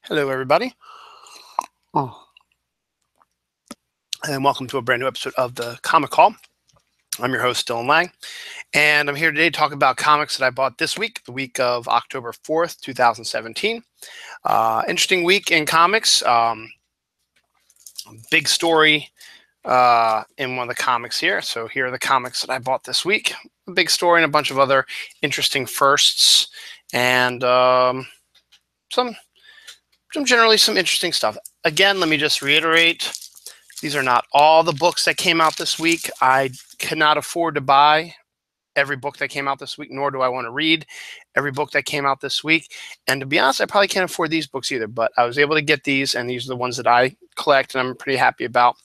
Hello, everybody, and welcome to a brand new episode of the Comic Call. I'm your host, Dylan Lang, and I'm here today to talk about comics that I bought this week, the week of October 4th, 2017. Interesting week in comics. Big story in one of the comics here. So here are the comics that I bought this week. A big story and a bunch of other interesting firsts, and some generally some interesting stuff. Again, let me just reiterate, these are not all the books that came out this week. I cannot afford to buy every book that came out this week, nor do I want to read every book that came out this week. And to be honest, I probably can't afford these books either, but I was able to get these, and these are the ones that I collect and I'm pretty happy about.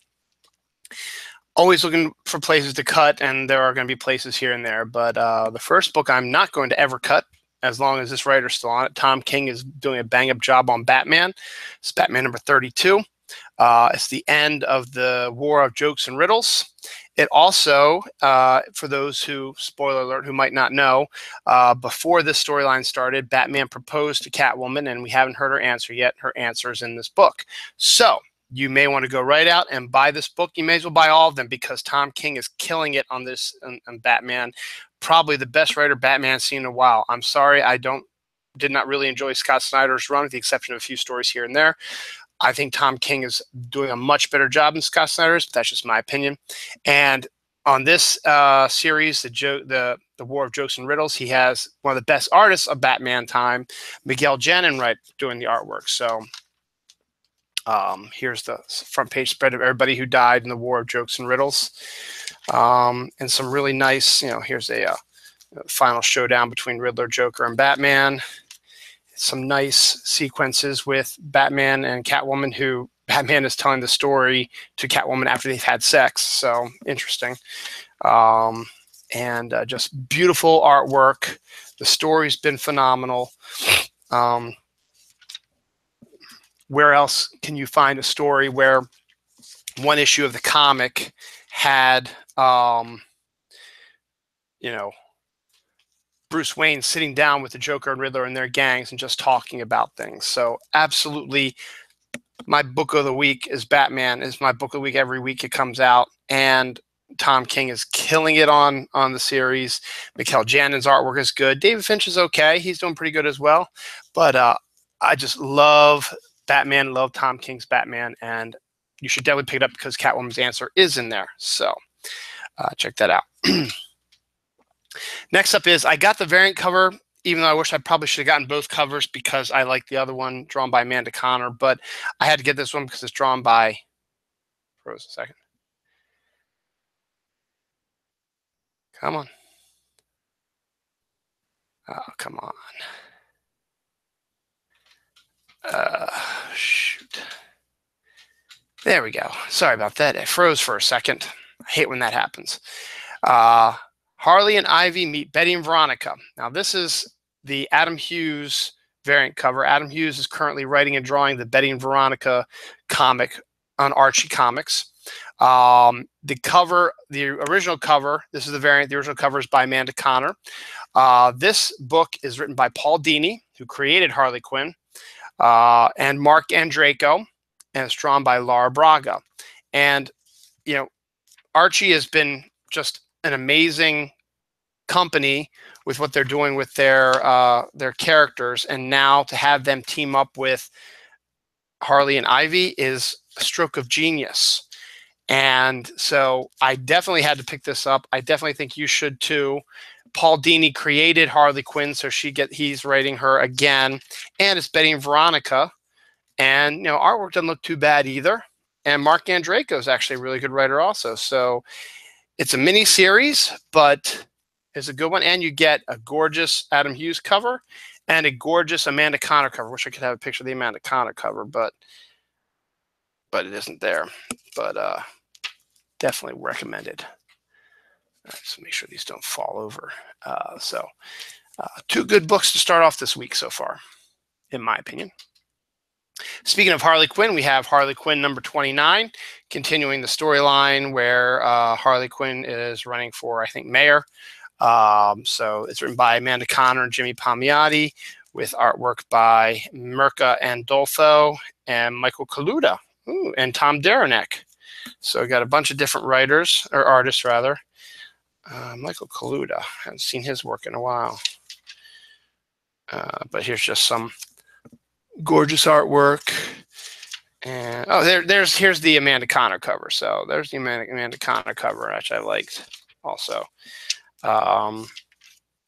Always looking for places to cut, and there are going to be places here and there. But the first book I'm not going to ever cut, as long as this writer's still on it. Tom King is doing a bang-up job on Batman. It's Batman number 32. It's the end of the War of Jokes and Riddles. It also, for those who, spoiler alert, who might not know, before this storyline started, Batman proposed to Catwoman, and we haven't heard her answer yet. Her answer is in this book. So you may want to go right out and buy this book. You may as well buy all of them, because Tom King is killing it on this on Batman. Probably the best writer Batman's seen in a while. I'm sorry, I did not really enjoy Scott Snyder's run, with the exception of a few stories here and there. I think Tom King is doing a much better job than Scott Snyder's, but that's just my opinion. And on this series, the War of Jokes and Riddles, he has one of the best artists of Batman time, Miguel Janin, doing the artwork. So here's the front page spread of everybody who died in the War of Jokes and Riddles. And some really nice, here's a final showdown between Riddler, Joker, and Batman. Some nice sequences with Batman and Catwoman, who Batman is telling the story to Catwoman after they've had sex. So interesting. And just beautiful artwork. The story's been phenomenal. Where else can you find a story where one issue of the comic had, Bruce Wayne sitting down with the Joker and Riddler and their gangs and just talking about things? So absolutely, my book of the week is Batman. Is my book of the week every week it comes out, and Tom King is killing it on the series. Miguel Janin's artwork is good. David Finch is okay. He's doing pretty good as well. But I just love Batman, love Tom King's Batman, and you should definitely pick it up because Catwoman's answer is in there. So check that out. Next up is, I got the variant cover, even though I wish I probably should have gotten both covers because I like the other one drawn by Amanda Conner, but I had to get this one because it's drawn by, froze a second. Come on. Oh, come on. Shoot. There we go. Sorry about that. It froze for a second. I hate when that happens. Harley and Ivy meet Betty and Veronica. Now, this is the Adam Hughes variant cover. Adam Hughes is currently writing and drawing the Betty and Veronica comic on Archie Comics. The cover, the original cover, this is the variant. The original cover is by Amanda Conner. This book is written by Paul Dini, who created Harley Quinn, and Mark Andreyko, and it's drawn by Laura Braga. And, Archie has been just an amazing company with what they're doing with their characters, and now to have them team up with Harley and Ivy is a stroke of genius. And so I definitely had to pick this up. I definitely think you should too. Paul Dini created Harley Quinn, so he's writing her again, and it's Betty and Veronica, and artwork doesn't look too bad either. And Mark Andreyko is actually a really good writer also. So it's a mini series, but it's a good one. And you get a gorgeous Adam Hughes cover and a gorgeous Amanda Conner cover. Wish I could have a picture of the Amanda Conner cover, but it isn't there. But definitely recommended. Let's make sure these don't fall over. Two good books to start off this week so far, in my opinion. Speaking of Harley Quinn, we have Harley Quinn number 29, continuing the storyline where Harley Quinn is running for, I think, mayor. So it's written by Amanda Conner and Jimmy Palmiotti, with artwork by Mirka Andolfo and Michael Kaluta, and Tom Derenek. So I got a bunch of different writers, or artists rather. Michael Kaluta, I haven't seen his work in a while. But here's just some gorgeous artwork. And here's the Amanda Conner cover. So there's the Amanda Conner cover, which I liked also.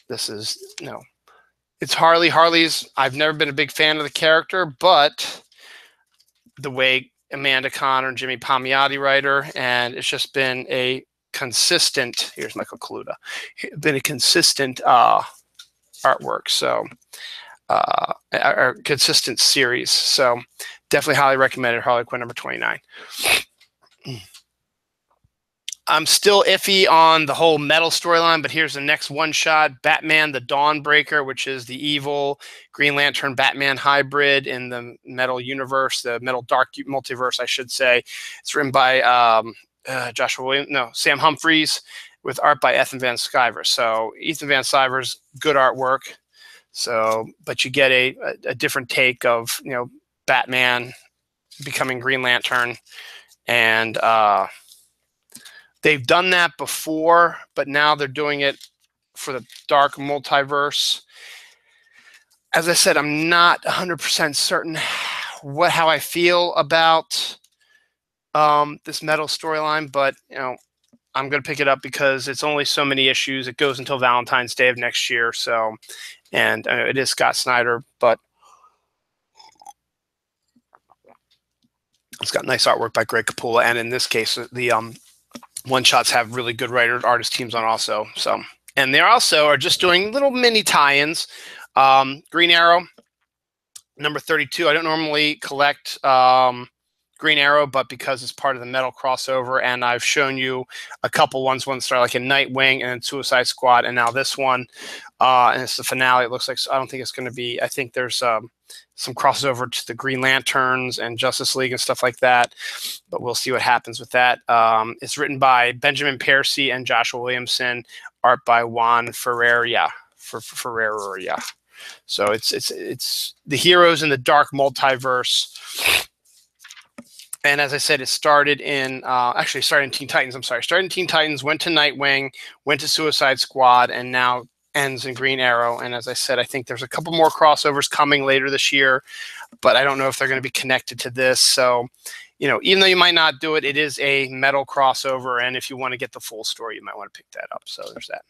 This is, it's Harley. Harley's, I've never been a big fan of the character, but the way Amanda Conner and Jimmy Palmiotti writer, and it's just been a consistent, here's Michael Kaluta, been a consistent artwork. So, or consistent series. So definitely highly recommended Harley Quinn number 29. I'm still iffy on the whole Metal storyline, but here's the next one-shot, Batman the Dawnbreaker, which is the evil Green Lantern Batman hybrid in the Metal universe, the Metal Dark multiverse, I should say. It's written by Sam Humphries with art by Ethan Van Sciver. So Ethan Van Sciver's good artwork. So, but you get a different take of, Batman becoming Green Lantern, and they've done that before, but now they're doing it for the Dark multiverse. As I said, I'm not 100% certain how I feel about this Metal storyline, but I'm going to pick it up because it's only so many issues. It goes until Valentine's Day of next year, so, and it is Scott Snyder, but it's got nice artwork by Greg Capullo, and in this case, the one-shots have really good artist teams on also. So, and they also are just doing little mini tie-ins. Green Arrow, number 32. I don't normally collect Green Arrow, but because it's part of the Metal crossover, and I've shown you a couple ones start like in Nightwing and Suicide Squad, and now this one, and it's the finale. It looks like, I don't think it's going to be, I think there's some crossover to the Green Lanterns and Justice League and stuff like that, but we'll see what happens with that. It's written by Benjamin Percy and Joshua Williamson, art by Juan Ferreira. So it's the heroes in the Dark multiverse. And as I said, it started in, actually started in Teen Titans. I'm sorry, started in Teen Titans, went to Nightwing, went to Suicide Squad, and now ends in Green Arrow. And as I said, I think there's a couple more crossovers coming later this year, but I don't know if they're going to be connected to this. So, even though you might not do it, it is a Metal crossover. And if you want to get the full story, you might want to pick that up. So there's that.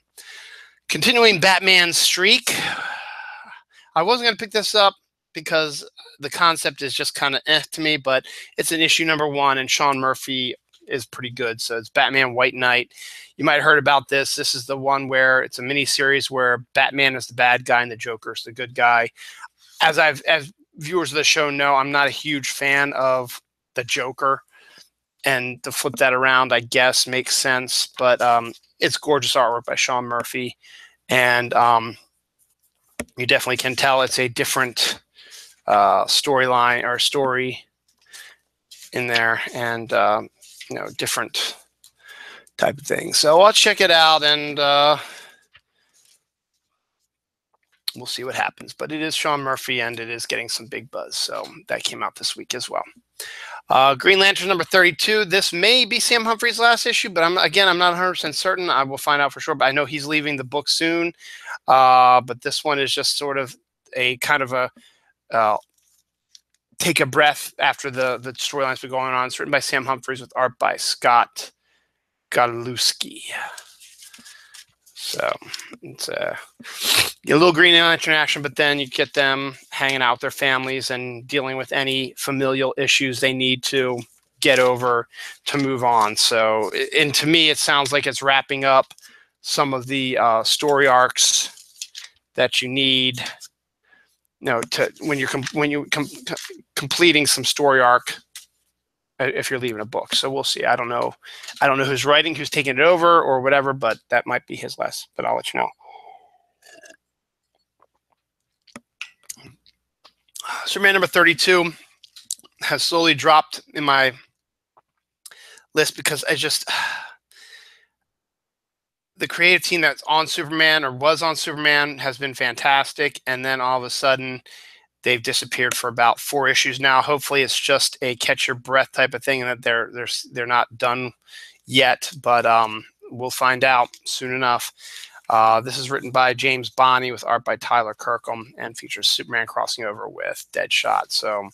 Continuing Batman's streak. I wasn't going to pick this up because the concept is just kind of to me, but it's an issue number 1, and Sean Murphy is pretty good. So it's Batman White Knight. You might have heard about this. This is the one where it's a mini series where Batman is the bad guy and the Joker's the good guy. As viewers of the show know, I'm not a huge fan of the Joker, and to flip that around, I guess, makes sense. But it's gorgeous artwork by Sean Murphy, and you definitely can tell it's a different storyline or story in there, and different type of thing. So I'll check it out, and we'll see what happens. But it is Sean Murphy, and it is getting some big buzz. So that came out this week as well. Green Lantern number 32. This may be Sam Humphries' last issue, but I'm not 100% certain. I will find out for sure. But I know he's leaving the book soon. But this one is just sort of a kind of a take a breath after the storyline's been going on. It's written by Sam Humphries with art by Scott Galuski. So it's a little Green Lantern action, but then you get them hanging out with their families and dealing with any familial issues they need to get over to move on. So, and to me, it sounds like it's wrapping up some of the story arcs that you need, when you're completing some story arc, if you're leaving a book. So we'll see. I don't know who's writing, who's taking it over or whatever, but that might be his last, but I'll let you know. Superman number 32 has slowly dropped in my list because the creative team that's on Superman or was on Superman has been fantastic, and then all of a sudden they've disappeared for about 4 issues now. Hopefully, it's just a catch your breath type of thing, and that they're not done yet. But we'll find out soon enough. This is written by James Bonney with art by Tyler Kirkham and features Superman crossing over with Deadshot. So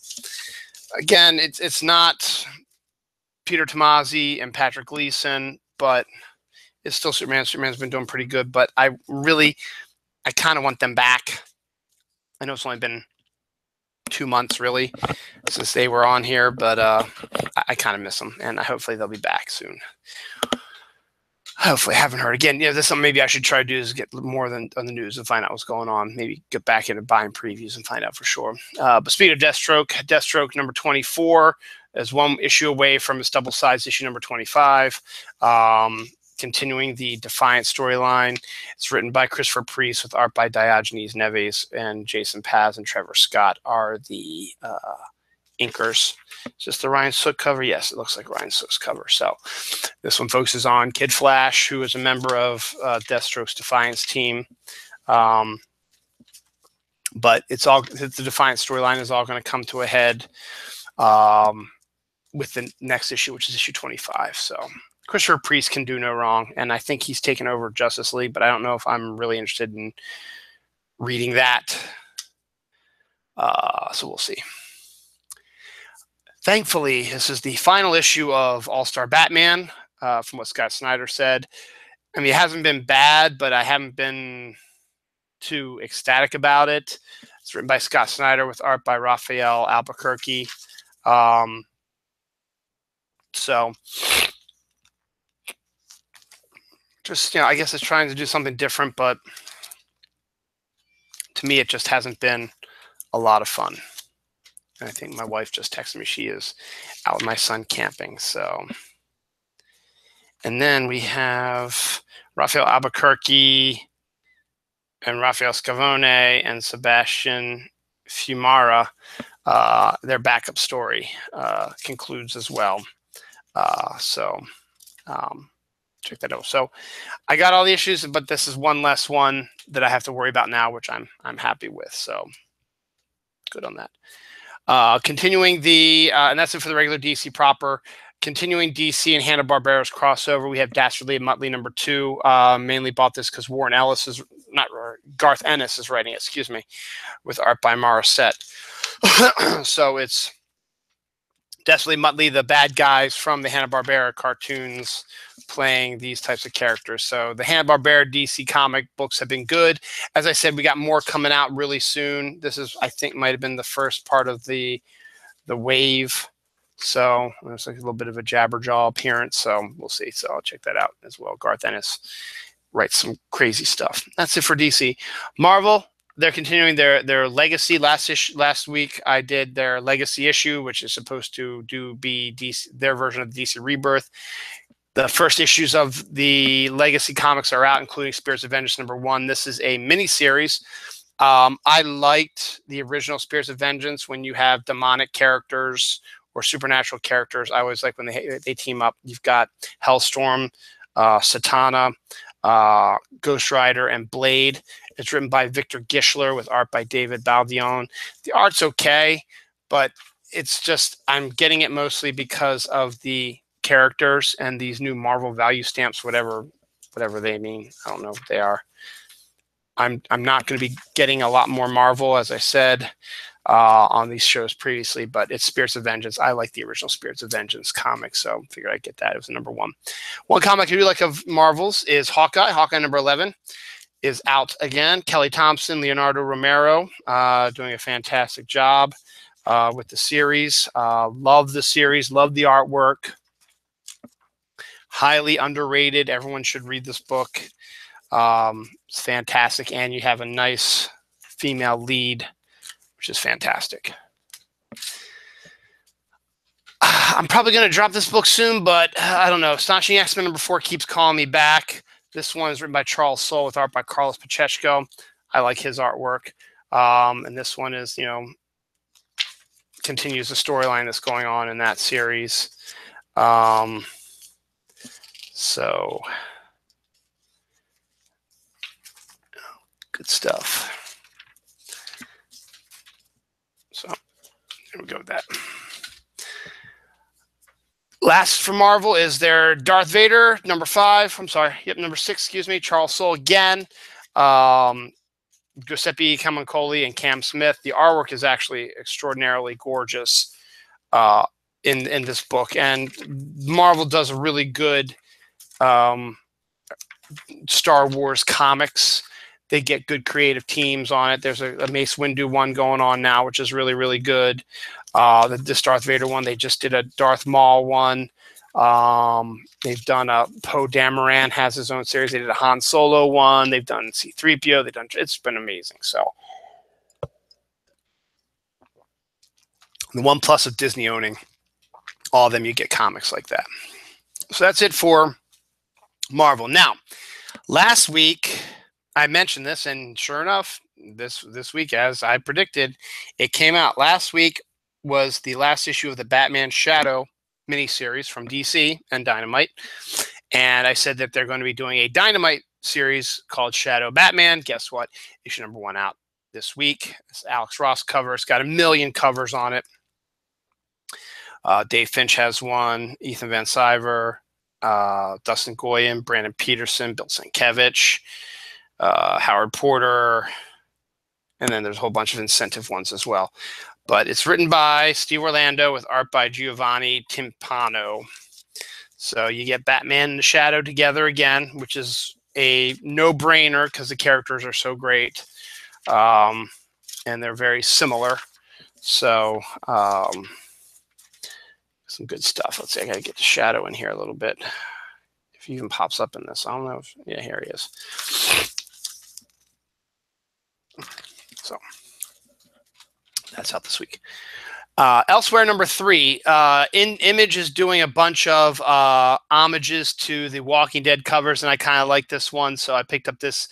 again, it's not Peter Tomasi and Patrick Gleason, but it's still Superman. Superman's been doing pretty good, but I kind of want them back. I know it's only been 2 months really since they were on here, but I kind of miss them, and hopefully they'll be back soon. Hopefully, I haven't heard again. That's something maybe I should try to do, is get more on the news and find out what's going on. Maybe get back into buying previews and find out for sure. But speaking of Deathstroke number 24 is 1 issue away from its double-sized issue number 25. Continuing the Defiant storyline. It's written by Christopher Priest with art by Diogenes Neves, and Jason Paz and Trevor Scott are the inkers. Is this the Ryan Sook cover? Yes, it looks like Ryan Sook's cover. So this one focuses on Kid Flash, who is a member of Deathstroke's Defiance team. But the Defiance storyline is all going to come to a head with the next issue, which is issue 25. So Christopher Priest can do no wrong, and I think he's taken over Justice League, but I don't know if I'm really interested in reading that. So we'll see. Thankfully, this is the final issue of All-Star Batman, from what Scott Snyder said. I mean, it hasn't been bad, but I haven't been too ecstatic about it. It's written by Scott Snyder with art by Raphael Albuquerque. So just, I guess it's trying to do something different, but to me, it just hasn't been a lot of fun. And I think my wife just texted me she is out with my son camping. So, and then we have Raphael Albuquerque and Raphael Scavone and Sebastian Fumara. Their backup story concludes as well. Check that out. So I got all the issues, but this is one less one that I have to worry about now, which I'm happy with. So good on that. Continuing and that's it for the regular DC proper. Continuing DC and Hanna-Barbera's crossover, we have Dastardly and Muttley number 2. Mainly bought this because Garth Ennis is writing it, excuse me, with art by Morissette. So it's Dastardly Muttley, the bad guys from the Hanna-Barbera cartoons, playing these types of characters. So the Hanna-Barbera DC comic books have been good. As I said, we got more coming out really soon. This is, I think, might have been the first part of the wave. So it's like a little bit of a Jabberjaw appearance. So we'll see. So I'll check that out as well. Garth Ennis writes some crazy stuff. That's it for DC. Marvel, they're continuing their legacy. Last week, I did their legacy issue, which is supposed to be their version of DC Rebirth. The first issues of the Legacy comics are out, including Spirits of Vengeance number 1. This is a mini-series. I liked the original Spirits of Vengeance when you have demonic characters or supernatural characters. I always like when they team up. You've got Hellstorm, Satana, Ghost Rider, and Blade. It's written by Victor Gischler with art by David Baldion. The art's okay, but it's just, I'm getting it mostly because of the characters and these new Marvel value stamps, whatever they mean. I don't know what they are. I'm not going to be getting a lot more Marvel, as I said on these shows previously, but it's Spirits of Vengeance. I like the original Spirits of Vengeance comic, so I figured I'd get that. It was number 1. One comic I do like of Marvel's is Hawkeye. Hawkeye number 11 is out again. Kelly Thompson, Leonardo Romero doing a fantastic job with the series. Love the series, love the artwork. Highly underrated. Everyone should read this book. It's fantastic, and you have a nice female lead, which is fantastic. I'm probably going to drop this book soon, but I don't know. Astonishing X-Men number 4 keeps calling me back. This one is written by Charles Soule with art by Carlos Pacheco. I like his artwork. And this one is, continues the storyline that's going on in that series. So Good stuff. So here we go with that. Last for Marvel is their Darth Vader, number 5. I'm sorry. Yep, number 6, excuse me. Charles Soule again. Giuseppe Camuncoli and Cam Smith. The artwork is actually extraordinarily gorgeous in this book. And Marvel does a really good Star Wars comics. They get good creative teams on it. There's a Mace Windu one going on now, which is really, really good. This Darth Vader one, they just did a Darth Maul one. They've done a Poe Dameron has his own series. They did a Han Solo one. They've done C-3PO. They've done, it's been amazing. So the one plus of Disney owning all of them, you get comics like that. So that's it for Marvel. Now, last week I mentioned this, and sure enough, this week, as I predicted, it came out. Last week was the last issue of the Batman Shadow miniseries from DC and Dynamite. And I said that they're going to be doing a Dynamite series called Shadow Batman. Guess what? Issue number 1 out this week. It's Alex Ross cover. It's got 1 million covers on it. Dave Finch has one. Ethan Van Sciver, Dustin Goyen, Brandon Peterson, Bill Sienkiewicz, Howard Porter, and then there's a whole bunch of incentive ones as well. But it's written by Steve Orlando with art by Giovanni Timpano. So you get Batman and the Shadow together again, which is a no-brainer because the characters are so great. And they're very similar. So some good stuff. Let's see, I got to get the Shadow in here a little bit. If he even pops up in this. I don't know if, yeah, here he is. So that's out this week. Elsewhere, number 3, Image is doing a bunch of homages to the Walking Dead covers, and I kind of like this one, so I picked up this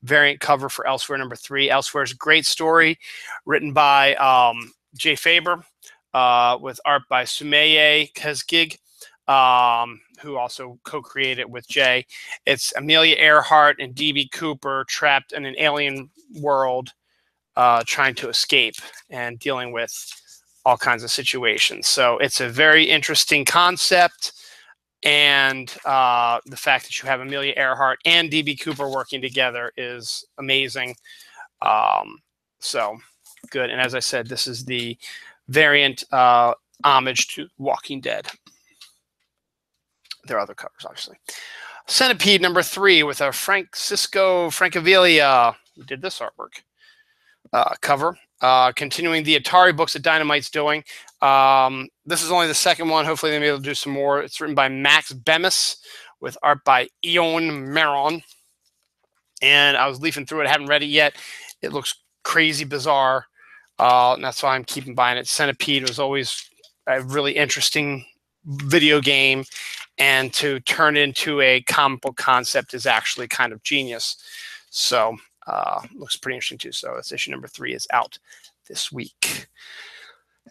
variant cover for Elsewhere number 3. Elsewhere is a great story written by Jay Faber with art by Sumeye Kezgig, who also co-created with Jay. It's Amelia Earhart and D.B. Cooper trapped in an alien world, trying to escape and dealing with all kinds of situations. So it's a very interesting concept. And the fact that you have Amelia Earhart and D.B. Cooper working together is amazing. So good. And as I said, this is the variant homage to Walking Dead. There are other covers, obviously. Centipede number 3 with a Francisco Francavilla, who did this artwork. Cover. Continuing the Atari books that Dynamite's doing. This is only the second one. Hopefully they'll be able to do some more. It's written by Max Bemis with art by Ion Maron. And I was leafing through it. I haven't read it yet. It looks crazy bizarre. And that's why I'm keeping buying it. Centipede was always a really interesting video game. And to turn it into a comic book concept is actually kind of genius. So looks pretty interesting too. So it's issue number 3 is out this week.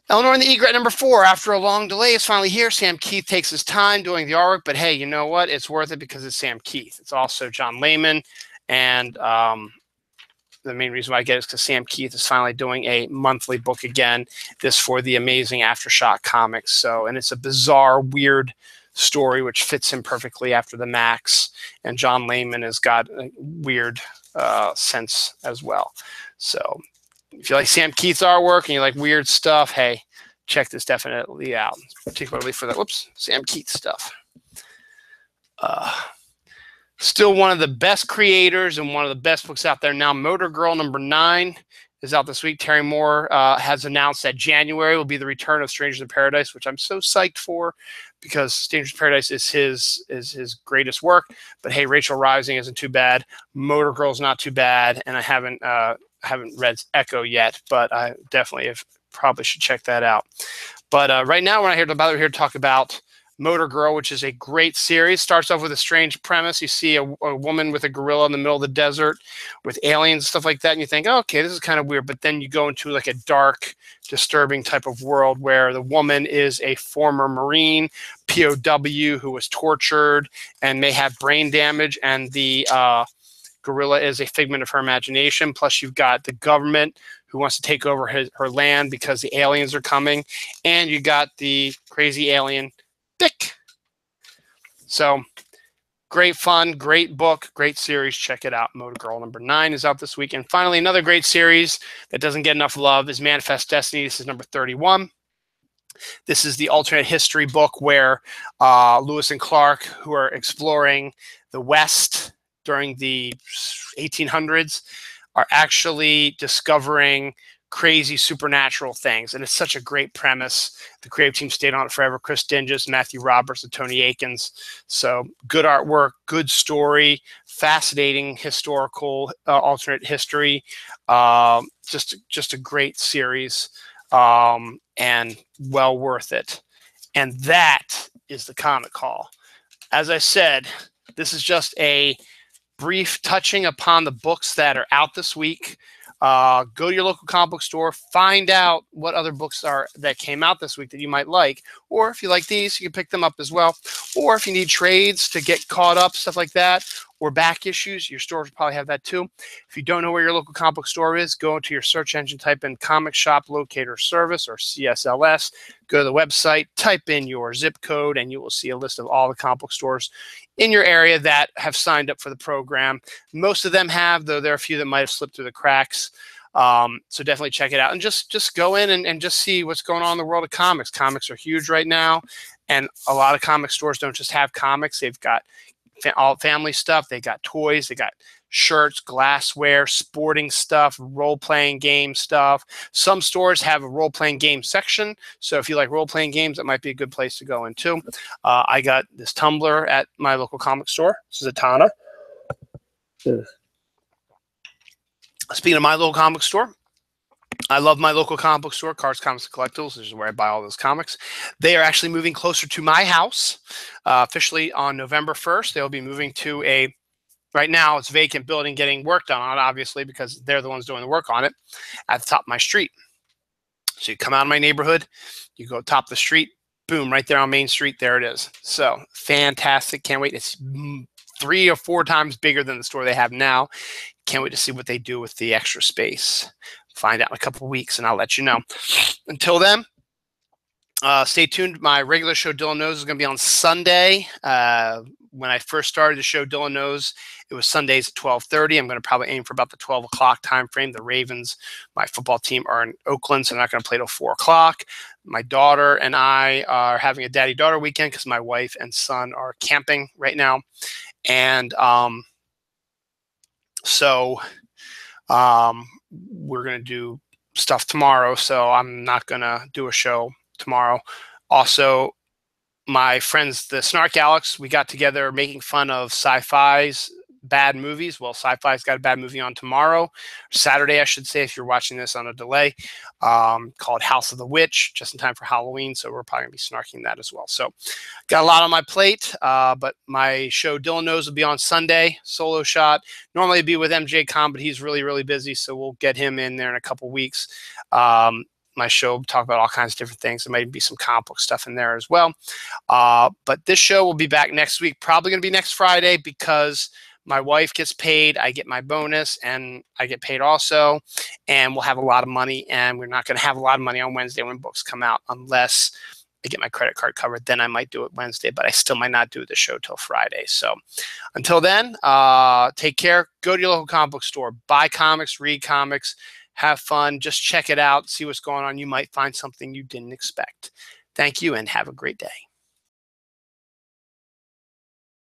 Eleanor and the Egret number 4. After a long delay, it's finally here. Sam Keith takes his time doing the artwork, but hey, you know what? It's worth it because it's Sam Keith. It's also John Layman, and the main reason why I get it is because Sam Keith is finally doing a monthly book again. This for the Amazing Aftershock comics. So, and it's a bizarre, weird story which fits him perfectly after the Max, and John Layman has got a weird sense as well. So if you like Sam Keith's artwork and you like weird stuff, hey, check this definitely out, particularly for the Sam Keith stuff. Still one of the best creators and one of the best books out there now. Motor Girl number 9 is out this week. Terry Moore has announced that January will be the return of Strangers in Paradise, which I'm so psyched for because Strangers in Paradise is his greatest work. But hey, Rachel Rising isn't too bad. Motor Girl's not too bad, and I haven't read Echo yet, but I definitely probably should check that out. But right now, we're here to talk about Motor Girl, which is a great series. Starts off with a strange premise. You see a woman with a gorilla in the middle of the desert with aliens and stuff like that, and you think, oh, okay, this is kind of weird. But then you go into like a dark, disturbing type of world where the woman is a former Marine, POW, who was tortured and may have brain damage, and the Gorilla is a figment of her imagination. Plus, you've got the government who wants to take over her land because the aliens are coming. And you got the crazy alien, Dick. So, great fun, great book, great series. Check it out. Motor Girl #9 is out this week. And finally, another great series that doesn't get enough love is Manifest Destiny. This is number 31. This is the alternate history book where Lewis and Clark, who are exploring the West during the 1800s, are actually discovering crazy supernatural things. And it's such a great premise. The creative team stayed on it forever. Chris Dinges, Matthew Roberts, and Tony Akins. So good artwork, good story, fascinating historical alternate history. Just a great series, and well worth it. And that is the Comic Haul. As I said, this is just a brief touching upon the books that are out this week. Go to your local comic book store, find out what other books are that came out this week that you might like. Or if you like these, you can pick them up as well. Or if you need trades to get caught up, stuff like that, or back issues, your store will probably have that too. If you don't know where your local comic book store is, go into your search engine, type in Comic Shop Locator Service, or CSLS. Go to the website, type in your zip code, and you will see a list of all the comic book stores in your area that have signed up for the program. Most of them have, though there are a few that might have slipped through the cracks. So definitely check it out, and just go in and just see what's going on in the world of comics. Comics are huge right now, and a lot of comic stores don't just have comics. They've got all family stuff. They got toys. They got shirts, glassware, sporting stuff, role-playing game stuff. Some stores have a role-playing game section. So if you like role-playing games, that might be a good place to go into. I got this tumbler at my local comic store. This is a Tana. Speaking of my local comic store, I love my local comic book store, Cards, Comics, and Collectibles. This is where I buy all those comics. They are actually moving closer to my house. Officially on November 1st, they'll be moving to a, right now it's vacant building getting work done on it, obviously, because they're the ones doing the work on it, at the top of my street. So you come out of my neighborhood, you go top of the street, boom, right there on Main Street, there it is. So fantastic. Can't wait. It's 3 or 4 times bigger than the store they have now. Can't wait to see what they do with the extra space. Find out in a couple of weeks, and I'll let you know. Until then, stay tuned. My regular show, Dylan Knows, is going to be on Sunday. When I first started the show, Dylan Knows, it was Sundays at 12:30. I'm going to probably aim for about the 12 o'clock time frame. The Ravens, my football team, are in Oakland, so they're not going to play till 4 o'clock. My daughter and I are having a daddy-daughter weekend because my wife and son are camping right now. And we're going to do stuff tomorrow, so I'm not going to do a show tomorrow. Also, my friends, the Snark Alex, we got together making fun of Sci-Fi's bad movies. Well, Sci-Fi's got a bad movie on tomorrow, Saturday, I should say, if you're watching this on a delay, called House of the Witch, just in time for Halloween. So we're probably going to be snarking that as well. So got a lot on my plate, but my show, Dylan Knows, will be on Sunday, solo shot. Normally it'd be with MJ Khan, but he's really, really busy. So we'll get him in there in a couple weeks. My show will talk about all kinds of different things. There might be some comic book stuff in there as well. But this show will be back next week, probably going to be next Friday, because my wife gets paid, I get my bonus, and I get paid also, and we'll have a lot of money, and we're not going to have a lot of money on Wednesday when books come out unless I get my credit card covered. Then I might do it Wednesday, but I still might not do the show till Friday. So until then, take care. Go to your local comic book store. Buy comics, read comics, have fun. Just check it out, see what's going on. You might find something you didn't expect. Thank you, and have a great day.